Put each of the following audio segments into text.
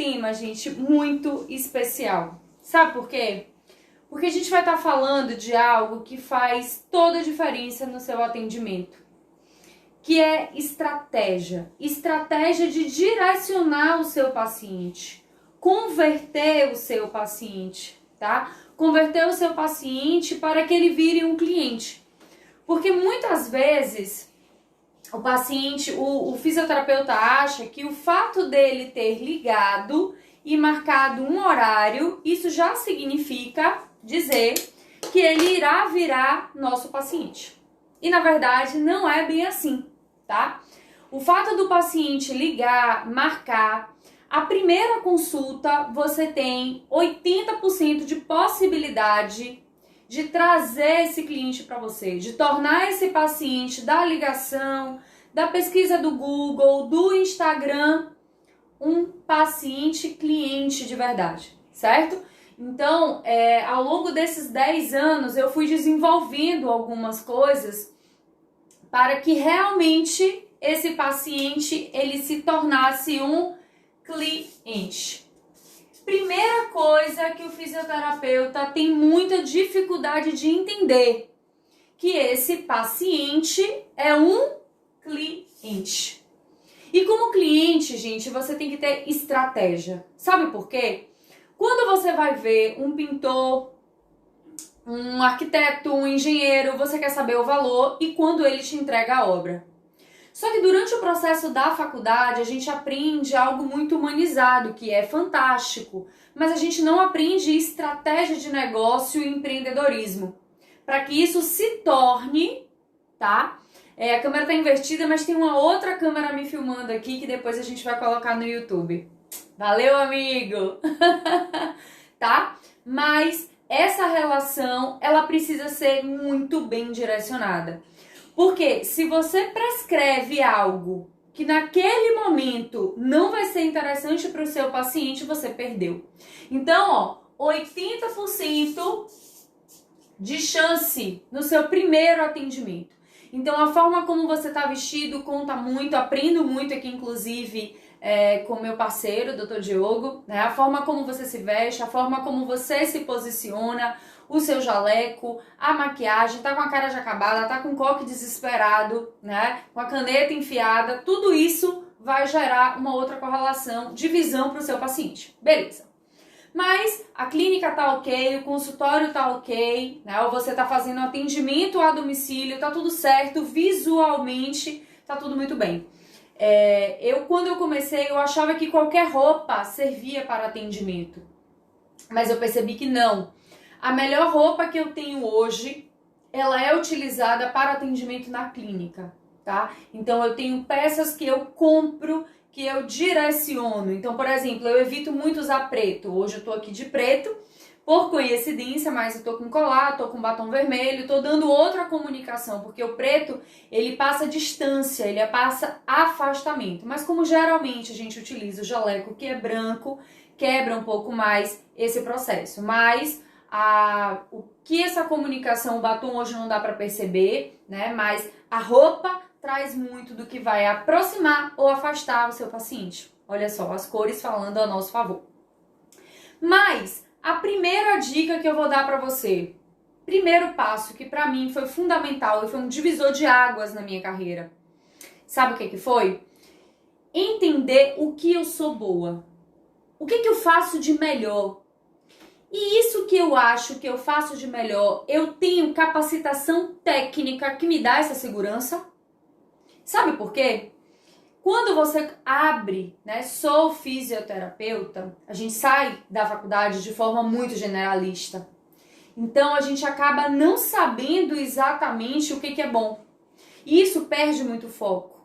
tema, gente, muito especial. Sabe por quê? Porque a gente vai estar falando de algo que faz toda a diferença no seu atendimento, que é estratégia. Estratégia de direcionar o seu paciente, converter o seu paciente, tá? Converter o seu paciente para que ele vire um cliente. Porque muitas vezes o paciente, o fisioterapeuta acha que o fato dele ter ligado e marcado um horário, isso já significa dizer que ele irá virar nosso paciente. E na verdade não é bem assim, tá? O fato do paciente ligar, marcar, a primeira consulta você tem 80% de possibilidade de trazer esse cliente para você, de tornar esse paciente da ligação, da pesquisa do Google, do Instagram, um paciente cliente de verdade, certo? Então, ao longo desses 10 anos, eu fui desenvolvendo algumas coisas para que realmente esse paciente ele se tornasse um cliente. Primeira coisa que o fisioterapeuta tem muita dificuldade de entender, que esse paciente é um cliente. E como cliente, gente, você tem que ter estratégia. Sabe por quê? Quando você vai ver um pintor, um arquiteto, um engenheiro, você quer saber o valor e quando ele te entrega a obra. Só que durante o processo da faculdade, a gente aprende algo muito humanizado, que é fantástico, mas a gente não aprende estratégia de negócio e empreendedorismo. Para que isso se torne, tá? A câmera tá invertida, mas tem uma outra câmera me filmando aqui que depois a gente vai colocar no YouTube. Valeu, amigo! Tá? Mas essa relação, ela precisa ser muito bem direcionada. Porque se você prescreve algo que naquele momento não vai ser interessante para o seu paciente, você perdeu. Então, 80% de chance no seu primeiro atendimento. Então, a forma como você está vestido conta muito, aprendo muito aqui, inclusive, com meu parceiro, Dr. Diogo, né? A forma como você se veste, a forma como você se posiciona, o seu jaleco, a maquiagem, tá com a cara já acabada, tá com o coque desesperado, né? Com a caneta enfiada, tudo isso vai gerar uma outra correlação de visão para o seu paciente. Beleza. Mas a clínica tá ok, o consultório tá ok, né? Ou você tá fazendo atendimento a domicílio, tá tudo certo, visualmente tá tudo muito bem. Quando eu comecei, eu achava que qualquer roupa servia para atendimento, mas eu percebi que não. A melhor roupa que eu tenho hoje, ela é utilizada para atendimento na clínica, tá? Então eu tenho peças que eu compro, que eu direciono. Então, por exemplo, eu evito muito usar preto. Hoje eu tô aqui de preto, por coincidência, mas eu tô com colar, tô com batom vermelho, tô dando outra comunicação, porque o preto, ele passa distância, ele passa afastamento. Mas como geralmente a gente utiliza o jaleco, que é branco, quebra um pouco mais esse processo. Mas o que essa comunicação, o batom hoje não dá para perceber, né? Mas a roupa traz muito do que vai aproximar ou afastar o seu paciente. Olha só, as cores falando a nosso favor. Mas a primeira dica que eu vou dar para você, primeiro passo que para mim foi fundamental e foi um divisor de águas na minha carreira. Sabe o que foi? Entender o que eu sou boa. O que eu faço de melhor? E isso que eu acho que eu faço de melhor, eu tenho capacitação técnica que me dá essa segurança. Sabe por quê? Quando você abre, né, sou fisioterapeuta, a gente sai da faculdade de forma muito generalista. Então a gente acaba não sabendo exatamente o que é bom. E isso perde muito foco.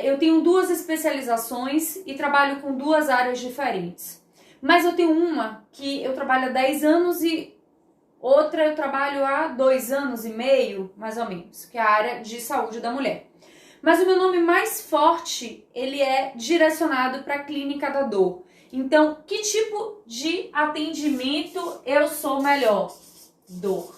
Eu tenho 2 especializações e trabalho com 2 áreas diferentes. Mas eu tenho uma que eu trabalho há 10 anos e outra eu trabalho há 2 anos e meio, mais ou menos, que é a área de saúde da mulher. Mas o meu nome mais forte, ele é direcionado para a clínica da dor. Então, que tipo de atendimento eu sou melhor? Dor.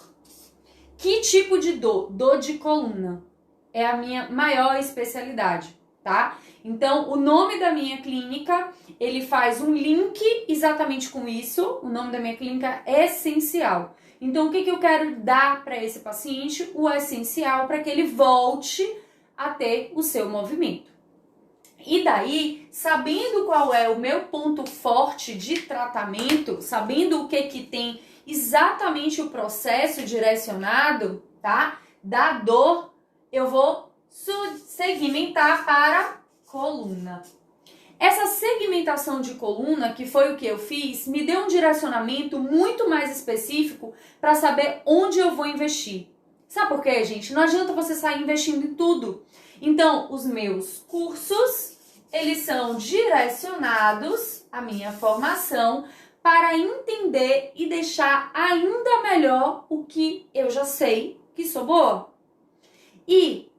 Que tipo de dor? Dor de coluna. É a minha maior especialidade. tá? Então, o nome da minha clínica, ele faz um link exatamente com isso. O nome da minha clínica é Essencial. Então, o que eu quero dar para esse paciente? O essencial para que ele volte a ter o seu movimento. E daí, sabendo qual é o meu ponto forte de tratamento, sabendo o que tem exatamente o processo direcionado, tá? Da dor, eu vou segmentar para coluna. Essa segmentação de coluna, que foi o que eu fiz, me deu um direcionamento muito mais específico para saber onde eu vou investir. Sabe por quê, gente? Não adianta você sair investindo em tudo. Então, os meus cursos, eles são direcionados à minha formação para entender e deixar ainda melhor o que eu já sei que sou boa. E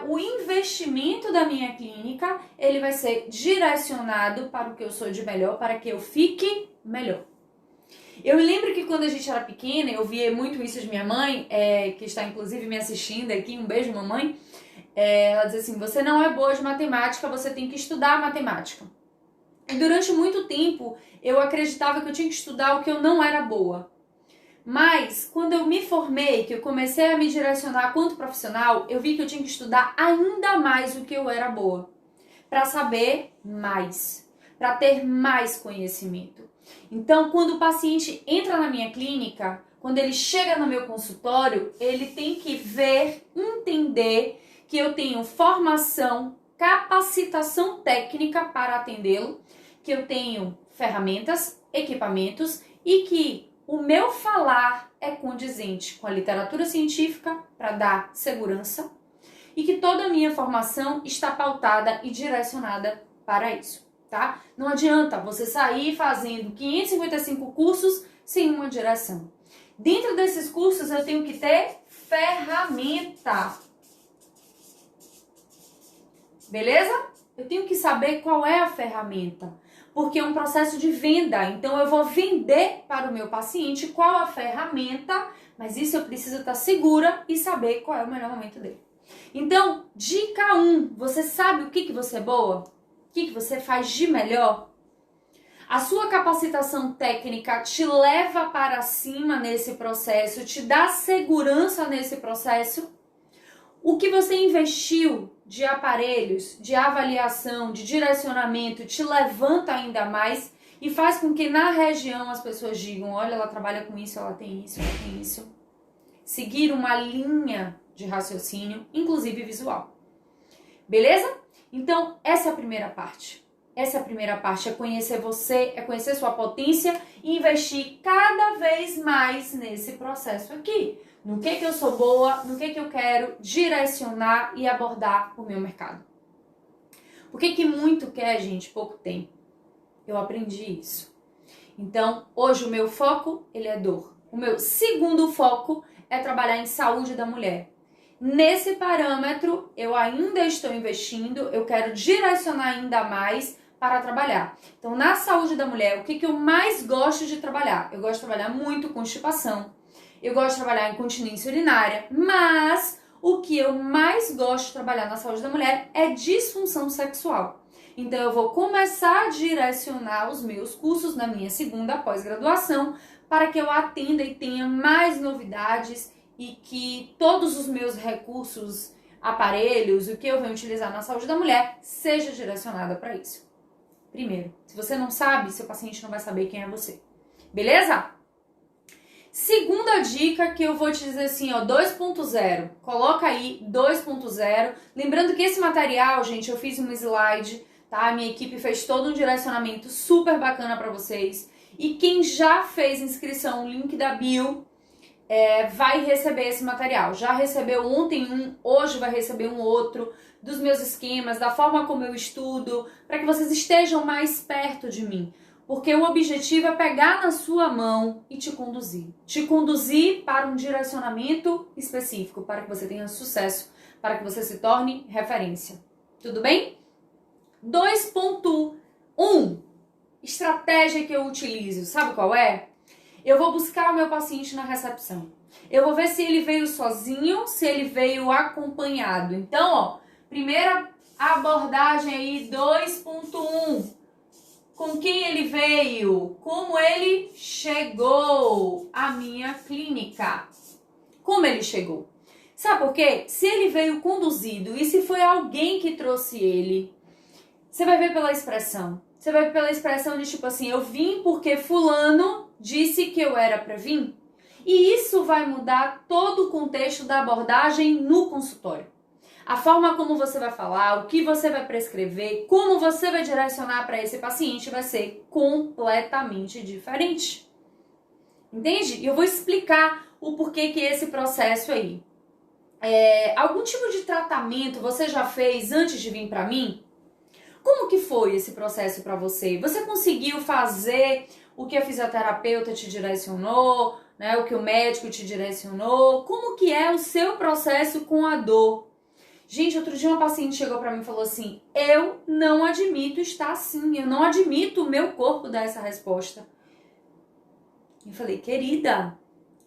o investimento da minha clínica, ele vai ser direcionado para o que eu sou de melhor, para que eu fique melhor. Eu lembro que quando a gente era pequena, eu via muito isso de minha mãe, que está inclusive me assistindo aqui, um beijo mamãe, ela dizia assim, você não é boa de matemática, você tem que estudar matemática. E durante muito tempo, eu acreditava que eu tinha que estudar o que eu não era boa. Mas, quando eu me formei, que eu comecei a me direcionar quanto profissional, eu vi que eu tinha que estudar ainda mais o que eu era boa. Para saber mais, para ter mais conhecimento. Então, quando o paciente entra na minha clínica, quando ele chega no meu consultório, ele tem que ver, entender que eu tenho formação, capacitação técnica para atendê-lo, que eu tenho ferramentas, equipamentos e que o meu falar é condizente com a literatura científica para dar segurança e que toda a minha formação está pautada e direcionada para isso, tá? Não adianta você sair fazendo 555 cursos sem uma direção. Dentro desses cursos eu tenho que ter ferramenta. Beleza? Eu tenho que saber qual é a ferramenta. Porque é um processo de venda, então eu vou vender para o meu paciente qual a ferramenta, mas isso eu preciso estar segura e saber qual é o melhor momento dele. Então, dica 1, você sabe o que você é boa? O que você faz de melhor? A sua capacitação técnica te leva para cima nesse processo, te dá segurança nesse processo? O que você investiu de aparelhos, de avaliação, de direcionamento, te levanta ainda mais e faz com que na região as pessoas digam, olha, ela trabalha com isso, ela tem isso, ela tem isso. Seguir uma linha de raciocínio, inclusive visual. Beleza? Então, essa é a primeira parte. Essa é a primeira parte, é conhecer você, é conhecer sua potência e investir cada vez mais nesse processo aqui. No que eu sou boa, no que eu quero direcionar e abordar o meu mercado. O que muito quer, gente, pouco tem. Eu aprendi isso. Então, hoje o meu foco, ele é dor. O meu segundo foco é trabalhar em saúde da mulher. Nesse parâmetro, eu ainda estou investindo, eu quero direcionar ainda mais para trabalhar. Então, na saúde da mulher, o que eu mais gosto de trabalhar? Eu gosto de trabalhar muito constipação. Eu gosto de trabalhar em continência urinária, mas o que eu mais gosto de trabalhar na saúde da mulher é disfunção sexual. Então, eu vou começar a direcionar os meus cursos na minha segunda pós-graduação para que eu atenda e tenha mais novidades e que todos os meus recursos, aparelhos, o que eu venho utilizar na saúde da mulher, seja direcionada para isso. Primeiro, se você não sabe, seu paciente não vai saber quem é você. Beleza? Segunda dica que eu vou te dizer assim, ó, 2.0. Coloca aí 2.0. Lembrando que esse material, gente, eu fiz um slide, tá? A minha equipe fez todo um direcionamento super bacana para vocês. E quem já fez inscrição, o link da bio, vai receber esse material. Já recebeu ontem um, hoje vai receber um outro, dos meus esquemas, da forma como eu estudo, para que vocês estejam mais perto de mim. Porque o objetivo é pegar na sua mão e te conduzir. Te conduzir para um direcionamento específico, para que você tenha sucesso, para que você se torne referência. Tudo bem? 2.1. Estratégia que eu utilizo. Sabe qual é? Eu vou buscar o meu paciente na recepção. Eu vou ver se ele veio sozinho, se ele veio acompanhado. Então, ó, primeira abordagem aí 2.1. Com quem ele veio? Como ele chegou à minha clínica? Como ele chegou? Sabe por quê? Se ele veio conduzido e se foi alguém que trouxe ele, você vai ver pela expressão. Você vai ver pela expressão de tipo assim, eu vim porque fulano disse que eu era para vir. E isso vai mudar todo o contexto da abordagem no consultório. A forma como você vai falar, o que você vai prescrever, como você vai direcionar para esse paciente vai ser completamente diferente. Entende? E eu vou explicar o porquê que esse processo aí. Algum tipo de tratamento você já fez antes de vir para mim? Como que foi esse processo para você? Você conseguiu fazer o que a fisioterapeuta te direcionou, né? O que o médico te direcionou? Como que é o seu processo com a dor? Gente, outro dia uma paciente chegou pra mim e falou assim, eu não admito estar assim, eu não admito o meu corpo dar essa resposta. Eu falei, querida,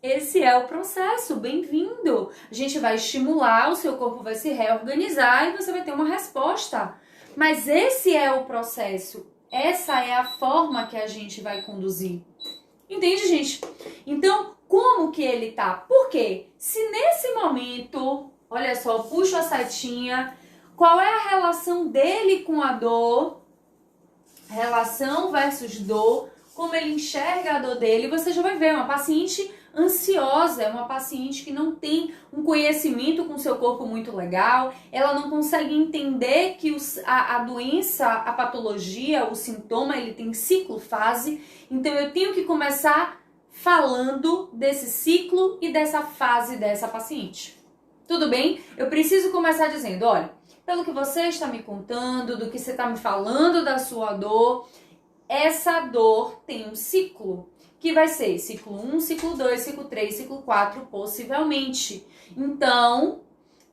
esse é o processo, bem-vindo. A gente vai estimular, o seu corpo vai se reorganizar e você vai ter uma resposta. Mas esse é o processo, essa é a forma que a gente vai conduzir. Entende, gente? Então, como que ele tá? Por quê? Se nesse momento... Olha só, puxo a setinha. Qual é a relação dele com a dor? Relação versus dor. Como ele enxerga a dor dele. Você já vai ver, uma paciente ansiosa. É uma paciente que não tem um conhecimento com o seu corpo muito legal. Ela não consegue entender que a doença, a patologia, o sintoma, ele tem ciclo, fase. Então eu tenho que começar falando desse ciclo e dessa fase dessa paciente. Tudo bem? Eu preciso começar dizendo, olha, pelo que você está me contando, do que você está me falando da sua dor, essa dor tem um ciclo, que vai ser ciclo 1, ciclo 2, ciclo 3, ciclo 4, possivelmente. Então,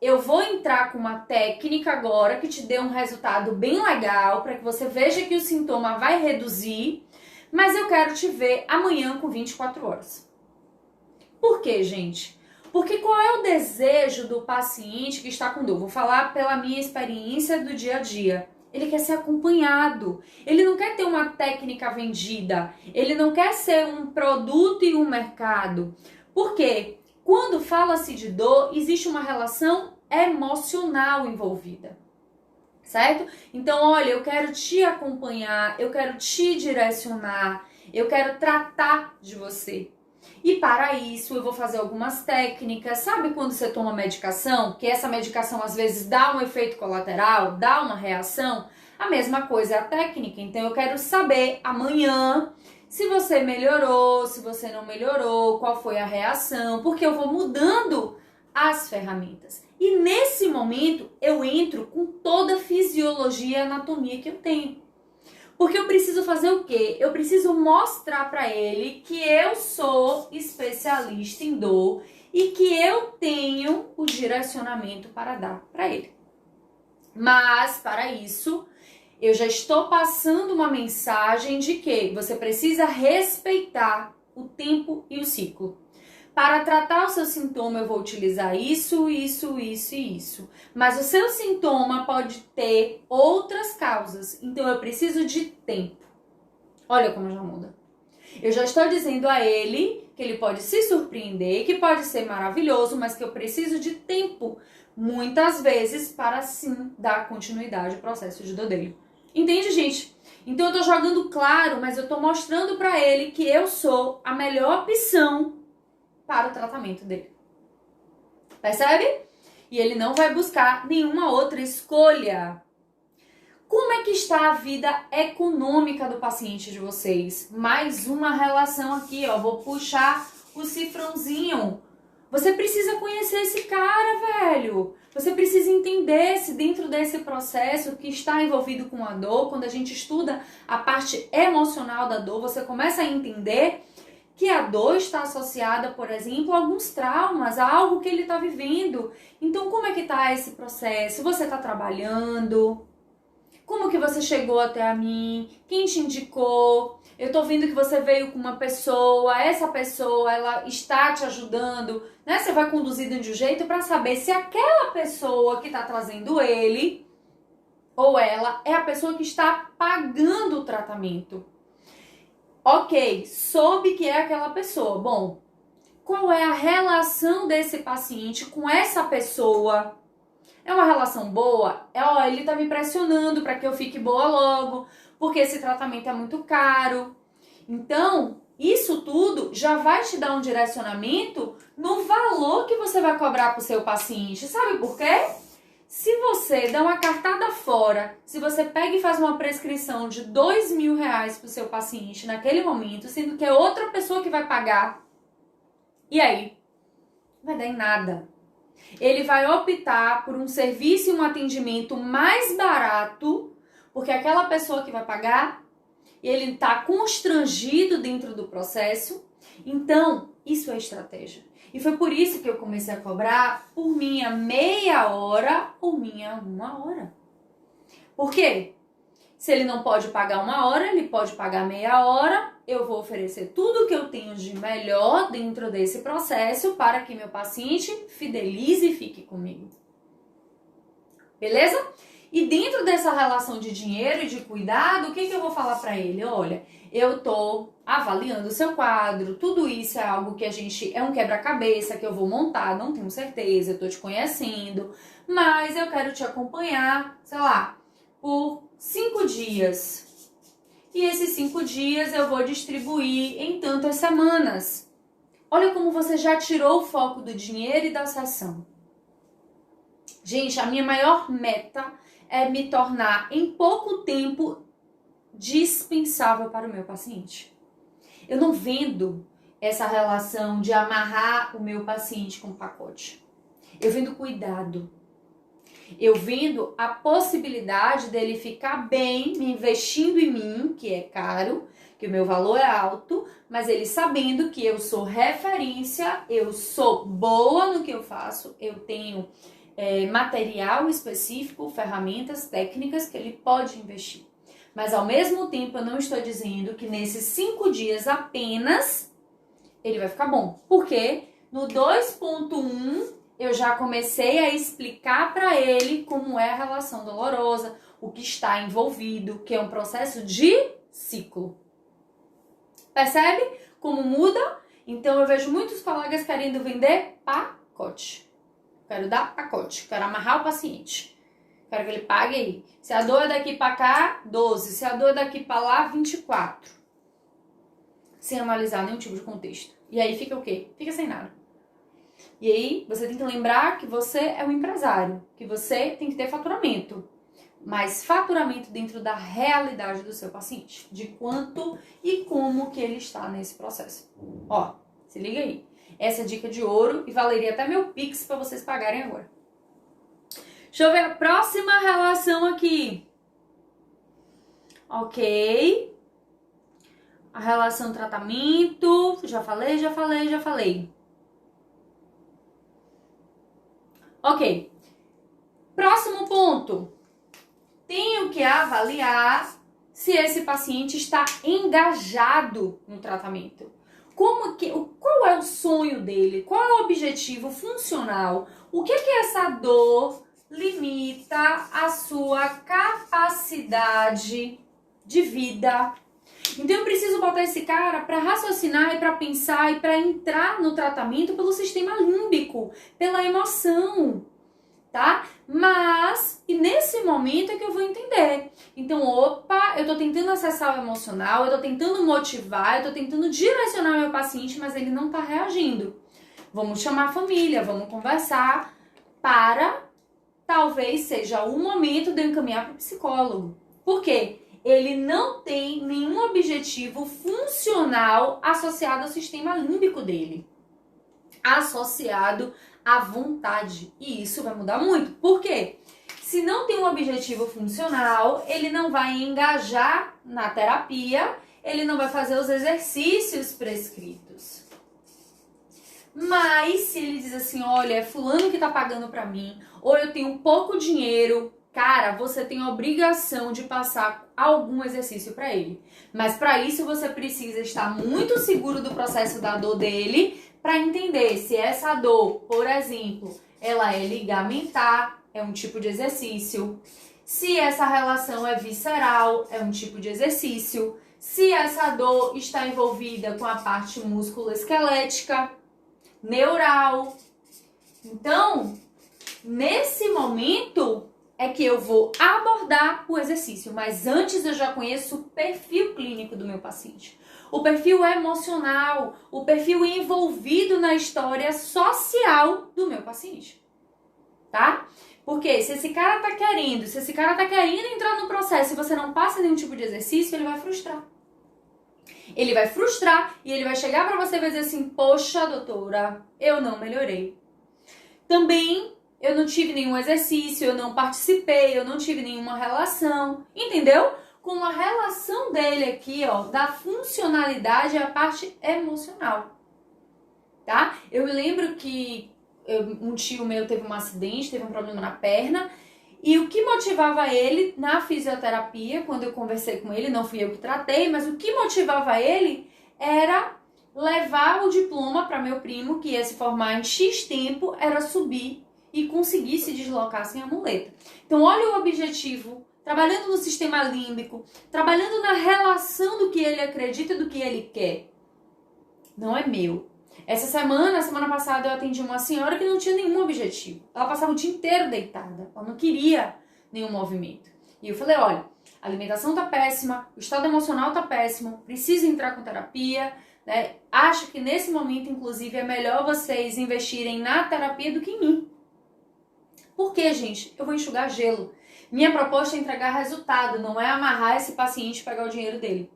eu vou entrar com uma técnica agora que te dê um resultado bem legal, para que você veja que o sintoma vai reduzir, mas eu quero te ver amanhã com 24 horas. Por quê, gente? Porque qual é o desejo do paciente que está com dor? Vou falar pela minha experiência do dia a dia. Ele quer ser acompanhado. Ele não quer ter uma técnica vendida. Ele não quer ser um produto e um mercado. Por quê? Quando fala-se de dor, existe uma relação emocional envolvida. Certo? Então, olha, eu quero te acompanhar, eu quero te direcionar, eu quero tratar de você. E para isso eu vou fazer algumas técnicas. Sabe quando você toma medicação, que essa medicação às vezes dá um efeito colateral, dá uma reação? A mesma coisa é a técnica. Então eu quero saber amanhã se você melhorou, se você não melhorou, qual foi a reação, porque eu vou mudando as ferramentas. E nesse momento eu entro com toda a fisiologia e anatomia que eu tenho. Porque eu preciso fazer o quê? Eu preciso mostrar para ele que eu sou especialista em dor e que eu tenho o direcionamento para dar para ele. Mas, para isso, eu já estou passando uma mensagem de que você precisa respeitar o tempo e o ciclo. Para tratar o seu sintoma, eu vou utilizar isso, isso, isso e isso. Mas o seu sintoma pode ter outras causas. Então, eu preciso de tempo. Olha como já muda. Eu já estou dizendo a ele que ele pode se surpreender, que pode ser maravilhoso, mas que eu preciso de tempo, muitas vezes, para sim dar continuidade ao processo de dor dele. Entende, gente? Então, eu estou jogando claro, mas eu estou mostrando para ele que eu sou a melhor opção para o tratamento dele. Percebe? E ele não vai buscar nenhuma outra escolha. Como é que está a vida econômica do paciente de vocês? Mais uma relação aqui, ó. Vou puxar o cifrãozinho. Você precisa conhecer esse cara, velho. Você precisa entender se dentro desse processo que está envolvido com a dor, quando a gente estuda a parte emocional da dor, você começa a entender que a dor está associada, por exemplo, a alguns traumas, a algo que ele está vivendo. Então, como é que está esse processo? Você está trabalhando? Como que você chegou até a mim? Quem te indicou? Eu estou vendo que você veio com uma pessoa, essa pessoa, ela está te ajudando, né? Você vai conduzindo de um jeito para saber se aquela pessoa que está trazendo ele ou ela é a pessoa que está pagando o tratamento. Ok, soube que é aquela pessoa. Bom, qual é a relação desse paciente com essa pessoa? É uma relação boa? Ele tá me pressionando para que eu fique boa logo, porque esse tratamento é muito caro. Então, isso tudo já vai te dar um direcionamento no valor que você vai cobrar pro seu paciente. Sabe por quê? Se você dá uma cartada fora, se você pega e faz uma prescrição de R$ 2.000 pro seu paciente naquele momento, sendo que é outra pessoa que vai pagar, e aí? Não vai dar em nada. Ele vai optar por um serviço e um atendimento mais barato, porque aquela pessoa que vai pagar, ele está constrangido dentro do processo. Então, isso é estratégia. E foi por isso que eu comecei a cobrar por minha meia hora ou minha 1 hora. Por quê? Se ele não pode pagar 1 hora, ele pode pagar meia hora. Eu vou oferecer tudo o que eu tenho de melhor dentro desse processo para que meu paciente fidelize e fique comigo. Beleza? E dentro dessa relação de dinheiro e de cuidado, o que eu vou falar para ele? Olha, eu tô avaliando o seu quadro, tudo isso é algo que é um quebra-cabeça que eu vou montar, não tenho certeza, eu tô te conhecendo, mas eu quero te acompanhar, sei lá, por 5 dias. E esses 5 dias eu vou distribuir em tantas semanas. Olha como você já tirou o foco do dinheiro e da sessão. Gente, a minha maior meta é me tornar em pouco tempo dispensável para o meu paciente. Eu não vendo essa relação de amarrar o meu paciente com pacote. Eu vendo cuidado. Eu vendo a possibilidade dele ficar bem, me investindo em mim, que é caro, que o meu valor é alto, mas ele sabendo que eu sou referência, eu sou boa no que eu faço, eu tenho material específico, ferramentas, técnicas que ele pode investir. Mas ao mesmo tempo eu não estou dizendo que nesses 5 dias apenas ele vai ficar bom. Porque no 2.1 eu já comecei a explicar para ele como é a relação dolorosa, o que está envolvido, que é um processo de ciclo. Percebe como muda? Então eu vejo muitos colegas querendo vender pacote. Quero dar pacote, quero amarrar o paciente. Quero que ele pague aí. Se a dor é daqui para cá, 12. Se a dor é daqui para lá, 24. Sem analisar nenhum tipo de contexto. E aí fica o quê? Fica sem nada. E aí você tem que lembrar que você é um empresário, que você tem que ter faturamento. Mas faturamento dentro da realidade do seu paciente. De quanto e como que ele está nesse processo. Ó, se liga aí. Essa é dica de ouro e valeria até meu Pix para vocês pagarem agora. Deixa eu ver a próxima relação aqui. Ok. A relação tratamento. Já falei. Ok. Próximo ponto. Tenho que avaliar se esse paciente está engajado no tratamento. Qual é o sonho dele? Qual é o objetivo funcional? O que essa dor limita a sua capacidade de vida? Então eu preciso botar esse cara para raciocinar e para pensar e para entrar no tratamento pelo sistema límbico, pela emoção, tá? Mas, e nesse momento é que eu vou entender. Então, opa, eu tô tentando acessar o emocional, eu tô tentando motivar, eu tô tentando direcionar meu paciente, mas ele não tá reagindo. Vamos chamar a família, vamos conversar para, talvez seja o momento de eu encaminhar para o psicólogo. Por quê? Ele não tem nenhum objetivo funcional associado ao sistema límbico dele. Associado à vontade. E isso vai mudar muito. Por quê? Se não tem um objetivo funcional, ele não vai engajar na terapia, ele não vai fazer os exercícios prescritos. Mas se ele diz assim, olha, é fulano que tá pagando pra mim, ou eu tenho pouco dinheiro, cara, você tem a obrigação de passar algum exercício pra ele. Mas pra isso você precisa estar muito seguro do processo da dor dele, para entender se essa dor, por exemplo, ela é ligamentar, é um tipo de exercício. Se essa relação é visceral, é um tipo de exercício. Se essa dor está envolvida com a parte músculo-esquelética, neural. Então, nesse momento é que eu vou abordar o exercício, mas antes eu já conheço o perfil clínico do meu paciente. O perfil emocional, o perfil envolvido na história social do meu paciente, tá? Porque se esse cara tá querendo entrar no processo e você não passa nenhum tipo de exercício, ele vai frustrar. Ele vai frustrar e ele vai chegar pra você e vai dizer assim, poxa, doutora, eu não melhorei. Também eu não tive nenhum exercício, eu não participei, eu não tive nenhuma relação, entendeu? Com a relação dele aqui, ó, da funcionalidade é a parte emocional, tá? Eu me lembro que um tio meu teve um acidente, teve um problema na perna, e o que motivava ele na fisioterapia, quando eu conversei com ele, não fui eu que tratei, mas o que motivava ele era levar o diploma para meu primo, que ia se formar em X tempo, era subir e conseguir se deslocar sem a muleta. Então, olha o objetivo, trabalhando no sistema límbico, trabalhando na relação do que ele acredita e do que ele quer. Não é meu. Semana passada, eu atendi uma senhora que não tinha nenhum objetivo. Ela passava o dia inteiro deitada. Ela não queria nenhum movimento. E eu falei, olha, a alimentação tá péssima, o estado emocional tá péssimo, precisa entrar com terapia, né? Acho que nesse momento, inclusive, é melhor vocês investirem na terapia do que em mim. Por quê, gente? Eu vou enxugar gelo. Minha proposta é entregar resultado, não é amarrar esse paciente e pegar o dinheiro dele.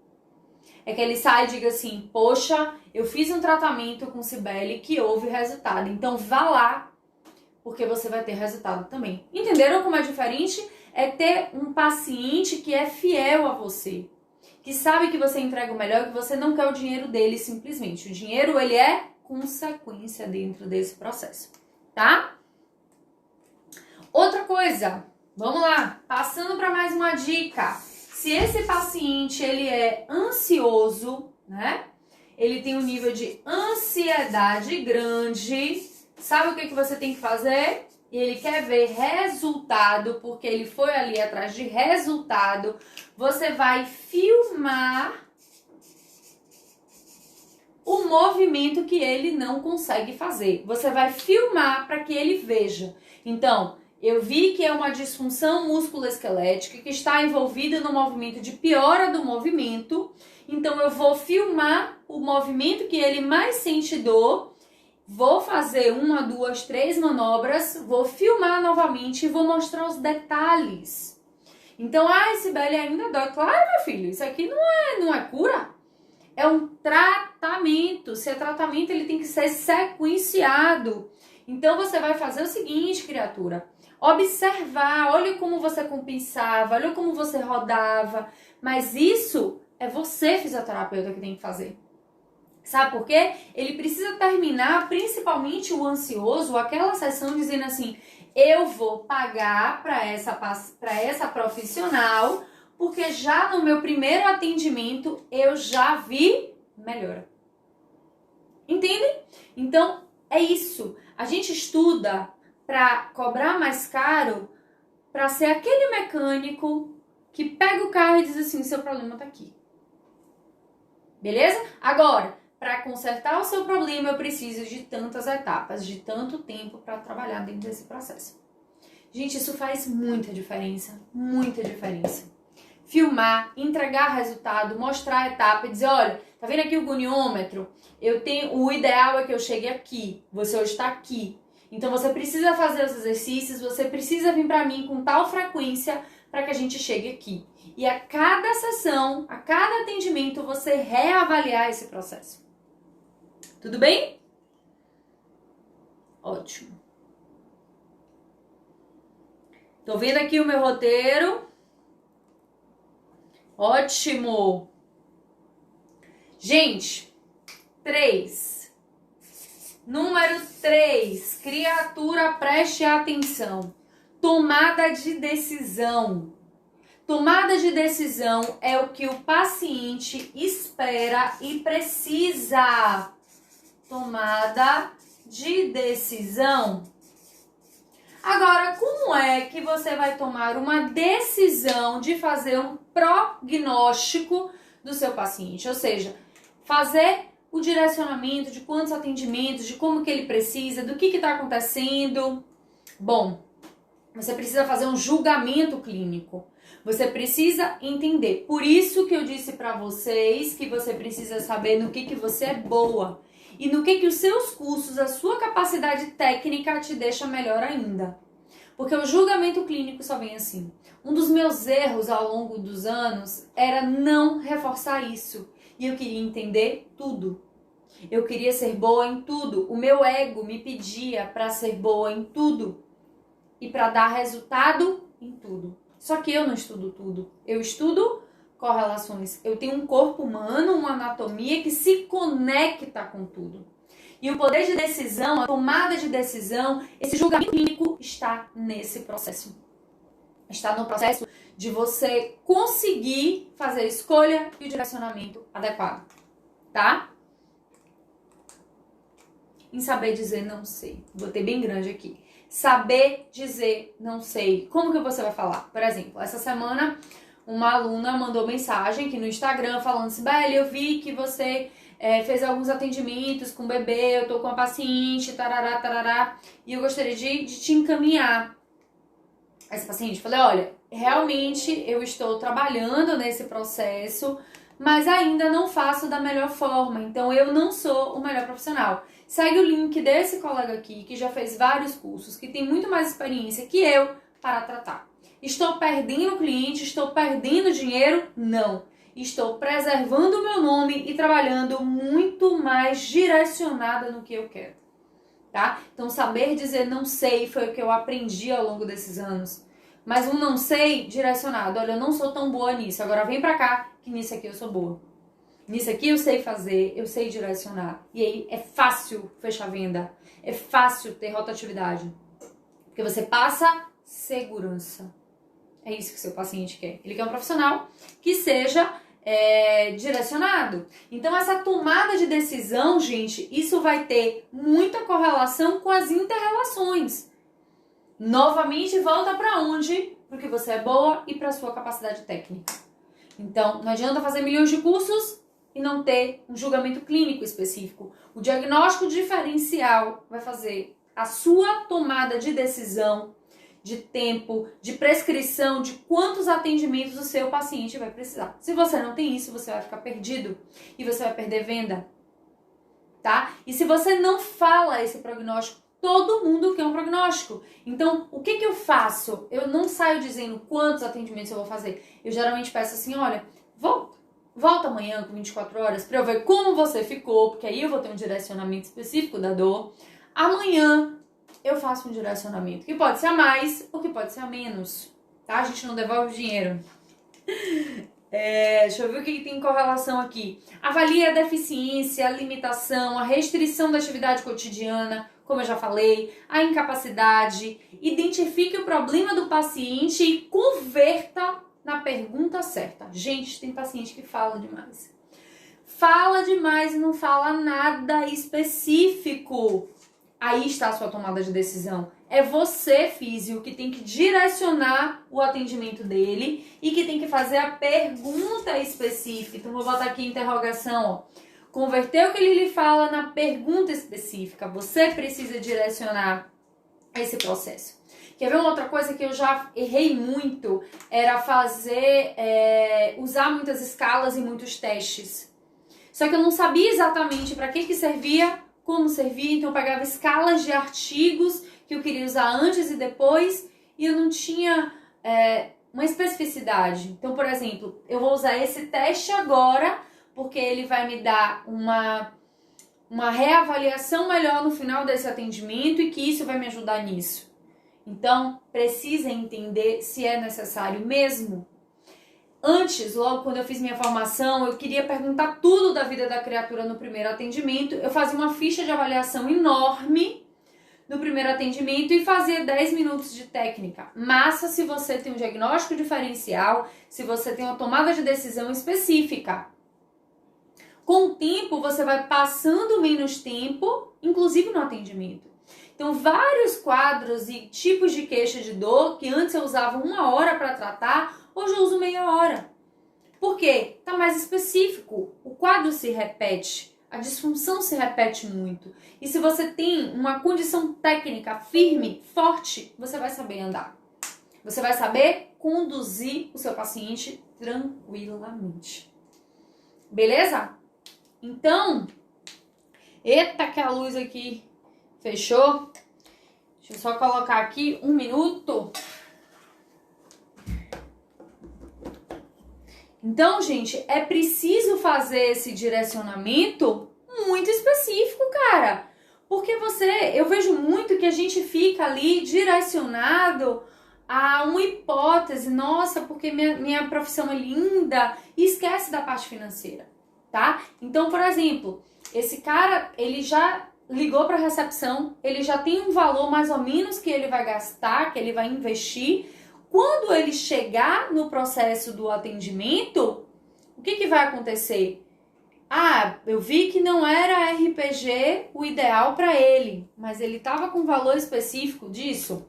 É que ele sai e diga assim, poxa, eu fiz um tratamento com Cibele que houve resultado. Então vá lá, porque você vai ter resultado também. Entenderam como é diferente? É ter um paciente que é fiel a você. Que sabe que você entrega o melhor, que você não quer o dinheiro dele simplesmente. O dinheiro, ele é consequência dentro desse processo, tá? Outra coisa, vamos lá, passando para mais uma dica. Se esse paciente, ele é ansioso, né? Ele tem um nível de ansiedade grande, sabe o que você tem que fazer? Ele quer ver resultado, porque ele foi ali atrás de resultado. Você vai filmar o movimento que ele não consegue fazer. Você vai filmar para que ele veja. Então, eu vi que é uma disfunção musculoesquelética que está envolvida no movimento de piora do movimento. Então, eu vou filmar o movimento que ele mais sente dor. Vou fazer 1, 2, 3 manobras. Vou filmar novamente e vou mostrar os detalhes. Então, Cibele, ainda dói. Claro, meu filho, isso aqui não é cura. É um tratamento. Se é tratamento, ele tem que ser sequenciado. Então, você vai fazer o seguinte, criatura. Observar, olha como você compensava, olha como você rodava. Mas isso é você, fisioterapeuta, que tem que fazer. Sabe por quê? Ele precisa terminar, principalmente o ansioso, aquela sessão dizendo assim, eu vou pagar para essa profissional, porque já no meu primeiro atendimento eu já vi melhora. Entendem? Então, é isso. A gente estuda para cobrar mais caro, para ser aquele mecânico que pega o carro e diz assim, seu problema tá aqui. Beleza? Agora, para consertar o seu problema, eu preciso de tantas etapas, de tanto tempo para trabalhar dentro desse processo. Gente, isso faz muita diferença, muita diferença. Filmar, entregar resultado, mostrar a etapa e dizer, olha, tá vendo aqui o goniômetro? O ideal é que eu chegue aqui, você hoje está aqui. Então você precisa fazer os exercícios, você precisa vir para mim com tal frequência para que a gente chegue aqui. E a cada sessão, a cada atendimento, você reavaliar esse processo. Tudo bem? Ótimo. Tô vendo aqui o meu roteiro. Ótimo. Gente, 3. Número 3, criatura, preste atenção. Tomada de decisão. Tomada de decisão é o que o paciente espera e precisa. Tomada de decisão. Agora, como é que você vai tomar uma decisão de fazer um prognóstico do seu paciente? Ou seja, fazer o direcionamento de quantos atendimentos, de como que ele precisa, do que está acontecendo. Bom, você precisa fazer um julgamento clínico. Você precisa entender. Por isso que eu disse para vocês que você precisa saber no que você é boa. E no que os seus cursos, a sua capacidade técnica te deixa melhor ainda. Porque o julgamento clínico só vem assim. Um dos meus erros ao longo dos anos era não reforçar isso. E eu queria entender tudo. Eu queria ser boa em tudo. O meu ego me pedia para ser boa em tudo. E para dar resultado em tudo. Só que eu não estudo tudo. Eu estudo correlações. Eu tenho um corpo humano, uma anatomia que se conecta com tudo. E o poder de decisão, a tomada de decisão, esse julgamento clínico está nesse processo. Está no processo de você conseguir fazer a escolha e o direcionamento adequado. Tá? Em saber dizer não sei. Botei bem grande aqui. Saber dizer não sei. Como que você vai falar? Por exemplo, essa semana uma aluna mandou mensagem aqui no Instagram falando: Sibeli, eu vi que você fez alguns atendimentos com bebê, eu tô com a paciente, tarará, tarará, e eu gostaria de te encaminhar essa paciente. Falei: olha, realmente eu estou trabalhando nesse processo, mas ainda não faço da melhor forma, então eu não sou o melhor profissional. Segue o link desse colega aqui, que já fez vários cursos, que tem muito mais experiência que eu para tratar. Estou perdendo cliente, estou perdendo dinheiro? Não. Estou preservando o meu nome e trabalhando muito mais direcionada no que eu quero. Tá? Então, saber dizer não sei foi o que eu aprendi ao longo desses anos. Mas um não sei direcionado. Olha, eu não sou tão boa nisso. Agora vem pra cá, que nisso aqui eu sou boa. Nisso aqui eu sei fazer, eu sei direcionar. E aí é fácil fechar venda. É fácil ter rotatividade. Porque você passa segurança. É isso que o seu paciente quer. Ele quer um profissional que seja direcionado. Então, essa tomada de decisão, gente, isso vai ter muita correlação com as inter-relações. Novamente, volta para onde? Para o que você é boa e para a sua capacidade técnica. Então, não adianta fazer milhões de cursos e não ter um julgamento clínico específico. O diagnóstico diferencial vai fazer a sua tomada de decisão, de tempo, de prescrição, de quantos atendimentos o seu paciente vai precisar. Se você não tem isso, você vai ficar perdido e você vai perder venda, tá? E se você não fala esse prognóstico, todo mundo quer um prognóstico. Então, o que eu faço? Eu não saio dizendo quantos atendimentos eu vou fazer. Eu geralmente peço assim: olha, volta amanhã com 24 horas para eu ver como você ficou, porque aí eu vou ter um direcionamento específico da dor. Amanhã eu faço um direcionamento, que pode ser a mais ou que pode ser a menos, tá? A gente não devolve o dinheiro. Deixa eu ver o que tem em correlação aqui. Avalie a deficiência, a limitação, a restrição da atividade cotidiana, como eu já falei, a incapacidade. Identifique o problema do paciente e converta na pergunta certa. Gente, tem paciente que fala demais. Fala demais e não fala nada específico. Aí está a sua tomada de decisão. É você, físio, que tem que direcionar o atendimento dele e que tem que fazer a pergunta específica. Então, vou botar aqui interrogação, ó. Converter o que ele lhe fala na pergunta específica. Você precisa direcionar esse processo. Quer ver uma outra coisa que eu já errei muito? Era usar muitas escalas e muitos testes. Só que eu não sabia exatamente para que servia, como servia, então eu pegava escalas de artigos que eu queria usar antes e depois e eu não tinha uma especificidade. Então, por exemplo, eu vou usar esse teste agora porque ele vai me dar uma reavaliação melhor no final desse atendimento e que isso vai me ajudar nisso. Então, precisa entender se é necessário mesmo. Antes, logo quando eu fiz minha formação, eu queria perguntar tudo da vida da criatura no primeiro atendimento. Eu fazia uma ficha de avaliação enorme no primeiro atendimento e fazia 10 minutos de técnica. Massa se você tem um diagnóstico diferencial, se você tem uma tomada de decisão específica. Com o tempo, você vai passando menos tempo, inclusive no atendimento. Então, vários quadros e tipos de queixa de dor que antes eu usava 1 hora para tratar, hoje eu uso meia hora. Por quê? Tá mais específico. O quadro se repete, a disfunção se repete muito. E se você tem uma condição técnica firme, forte, você vai saber andar. Você vai saber conduzir o seu paciente tranquilamente. Beleza? Então, eita que a luz aqui fechou. Deixa eu só colocar aqui 1 minuto. Então, gente, é preciso fazer esse direcionamento muito específico, cara. Porque eu vejo muito que a gente fica ali direcionado a uma hipótese, nossa, porque minha profissão é linda, e esquece da parte financeira, tá? Então, por exemplo, esse cara, ele já ligou para a recepção, ele já tem um valor mais ou menos que ele vai gastar, que ele vai investir. Quando ele chegar no processo do atendimento, o que vai acontecer? Ah, eu vi que não era RPG o ideal para ele, mas ele estava com um valor específico disso.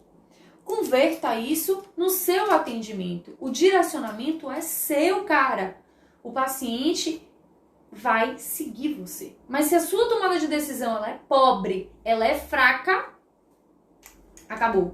Converta isso no seu atendimento. O direcionamento é seu, cara. O paciente vai seguir você. Mas se a sua tomada de decisão ela é pobre, ela é fraca, acabou.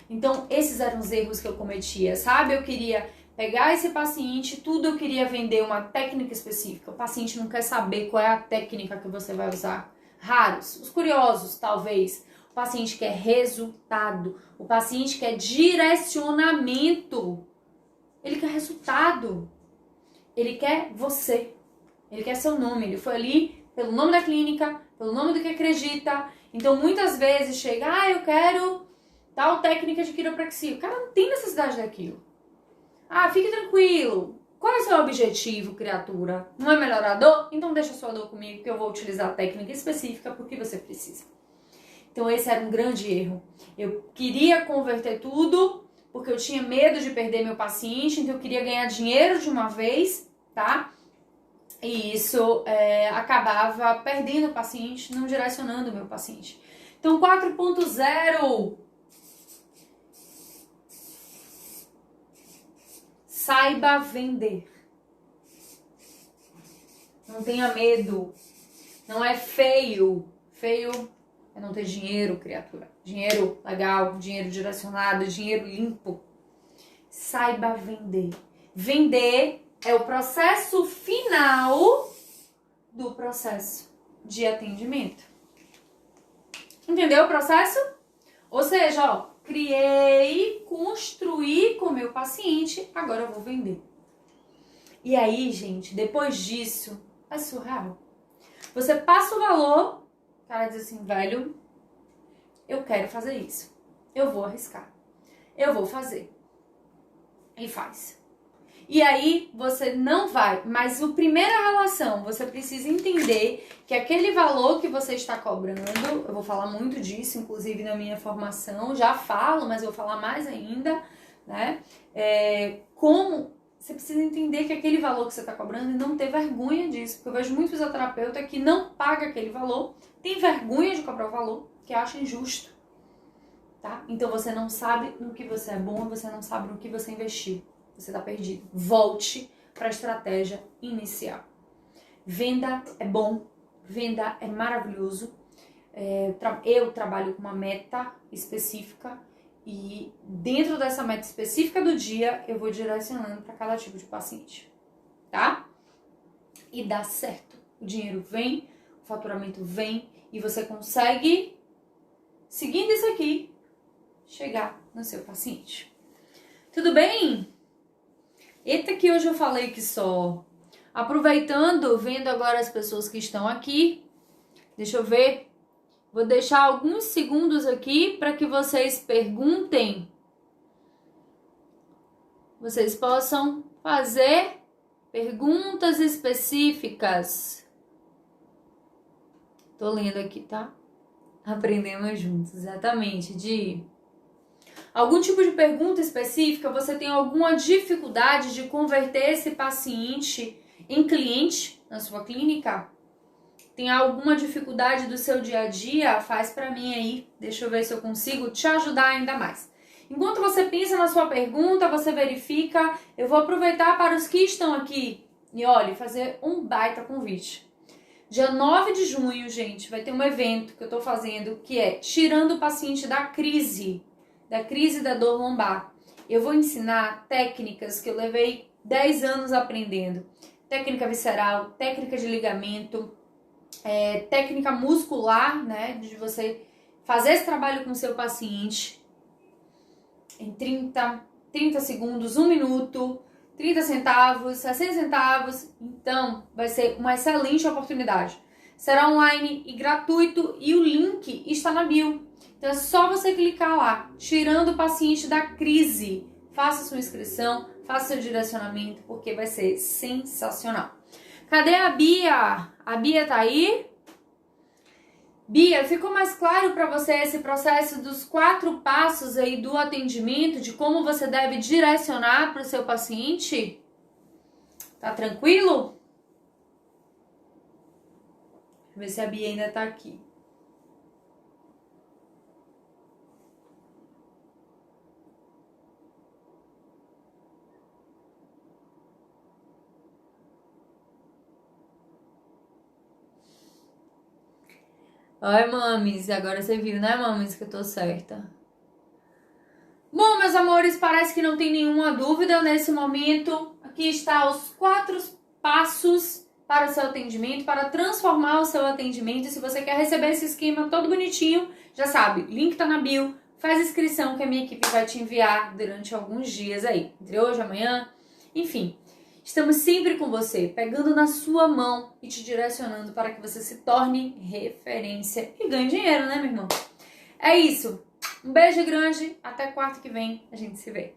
Então, esses eram os erros que eu cometia, sabe? Eu queria pegar esse paciente, tudo eu queria vender uma técnica específica. O paciente não quer saber qual é a técnica que você vai usar. Raros, os curiosos, talvez. O paciente quer resultado. O paciente quer direcionamento. Ele quer resultado. Ele quer você. Ele quer seu nome. Ele foi ali pelo nome da clínica, pelo nome do que acredita. Então, muitas vezes chega, eu quero tal técnica de quiropraxia. O cara não tem necessidade daquilo. Fique tranquilo. Qual é o seu objetivo, criatura? Não é melhorar a dor? Então deixa a sua dor comigo que eu vou utilizar a técnica específica porque você precisa. Então esse era um grande erro. Eu queria converter tudo porque eu tinha medo de perder meu paciente, então eu queria ganhar dinheiro de uma vez, tá? E isso acabava perdendo o paciente, não direcionando o meu paciente. Então 4.0... Saiba vender. Não tenha medo. Não é feio. Feio é não ter dinheiro, criatura. Dinheiro legal, dinheiro direcionado, dinheiro limpo. Saiba vender. Vender é o processo final do processo de atendimento. Entendeu o processo? Ou seja, criei, construí com o meu paciente, agora eu vou vender. E aí, gente, depois disso, é surreal. Você passa o valor, o cara diz assim, velho, eu quero fazer isso. Eu vou arriscar. Eu vou fazer. E faz. E aí, você não vai. Mas a primeira relação, você precisa entender que aquele valor que você está cobrando, eu vou falar muito disso, inclusive na minha formação, já falo, mas eu vou falar mais ainda, né? Como você precisa entender que aquele valor que você está cobrando e não ter vergonha disso. Porque eu vejo muito fisioterapeuta que não paga aquele valor, tem vergonha de cobrar o valor, que acha injusto. Tá? Então você não sabe no que você é bom, você não sabe no que você investiu. Você está perdido. Volte para a estratégia inicial. Venda é bom, venda é maravilhoso. Eu trabalho com uma meta específica e dentro dessa meta específica do dia eu vou direcionando para cada tipo de paciente, tá? E dá certo. O dinheiro vem, o faturamento vem e você consegue, seguindo isso aqui, chegar no seu paciente. Tudo bem? Eita que hoje eu falei que só. Aproveitando, vendo agora as pessoas que estão aqui. Deixa eu ver. Vou deixar alguns segundos aqui para que vocês perguntem. Vocês possam fazer perguntas específicas. Tô lendo aqui, tá? Aprendemos juntos, exatamente, algum tipo de pergunta específica, você tem alguma dificuldade de converter esse paciente em cliente na sua clínica? tem alguma dificuldade do seu dia a dia, faz pra mim aí. Deixa eu ver se eu consigo te ajudar ainda mais. Enquanto você pensa na sua pergunta, você verifica, eu vou aproveitar para os que estão aqui e, olha, fazer um baita convite. Dia 9 de junho, gente, vai ter um evento que eu tô fazendo que é tirando o paciente da crise da dor lombar. Eu vou ensinar técnicas que eu levei 10 anos aprendendo. Técnica visceral, técnica de ligamento, técnica muscular, né, de você fazer esse trabalho com o seu paciente em 30 segundos, 1 minuto, 30 centavos, 60 centavos. Então, vai ser uma excelente oportunidade. Será online e gratuito e o link está na bio. Então, é só você clicar lá, tirando o paciente da crise. Faça sua inscrição, faça seu direcionamento, porque vai ser sensacional. Cadê a Bia? A Bia tá aí? Bia, ficou mais claro para você esse processo dos 4 passos aí do atendimento, de como você deve direcionar para o seu paciente? Tá tranquilo? Deixa eu ver se a Bia ainda tá aqui. Ai, mames, agora você viu, né, mames, que eu tô certa. Bom, meus amores, parece que não tem nenhuma dúvida nesse momento. Aqui está os 4 passos para o seu atendimento, para transformar o seu atendimento. E se você quer receber esse esquema todo bonitinho, já sabe, link tá na bio, faz inscrição que a minha equipe vai te enviar durante alguns dias aí, entre hoje e amanhã, enfim. Estamos sempre com você, pegando na sua mão e te direcionando para que você se torne referência e ganhe dinheiro, né, meu irmão? É isso. Um beijo grande, até quarta que vem a gente se vê.